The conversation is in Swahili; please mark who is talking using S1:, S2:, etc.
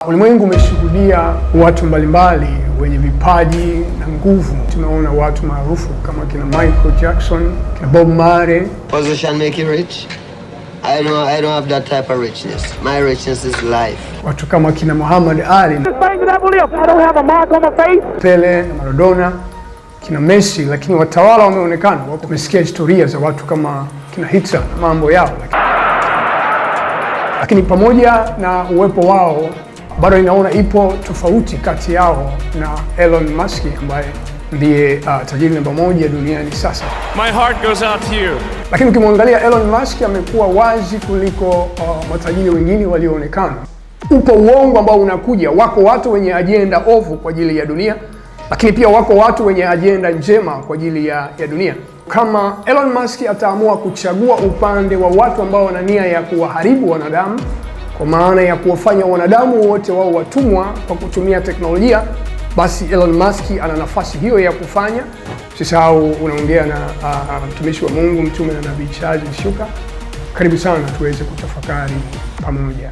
S1: Ulimwengu umeshuhudia watu mbalimbali wenye vipaji na nguvu. Tumeona watu maarufu kama kina Michael Jackson, kina Bob Marley.
S2: Position make you rich? I don't have that type of richness. My richness is life.
S1: Watu kama kina Muhammad Ali, Pele na Maradona, kina Messi, lakini watawala wameonekana. Wamesikia historia za watu kama kina Hitler na mambo yao. Lakini pamoja na uwepo wao, bado inaona ipo tofauti kati yao na Elon Musk ambaye ndiye tajiri namba 1 duniani sasa.
S3: My heart goes out to you.
S1: Lakini ukimwangalia Elon Musk amekuwa wazi kuliko matajiri wengine walioonekana. Upo uongo ambao unakuja, wako watu wenye ajenda ovu kwa ajili ya dunia, lakini pia wako watu wenye ajenda njema kwa ajili ya dunia. Kama Elon Musk ataamua kuchagua upande wa watu ambao wana nia ya kuwaharibu wanadamu, kwa maana ya kuwafanya wanadamu wote wao watumwa kwa kutumia teknolojia, basi Elon Musk ana nafasi hiyo ya kufanya. Usisahau unaongea na mtumishi wa Mungu, mtume na nabii Charles Shuka. Karibu sana tuweze kutafakari pamoja.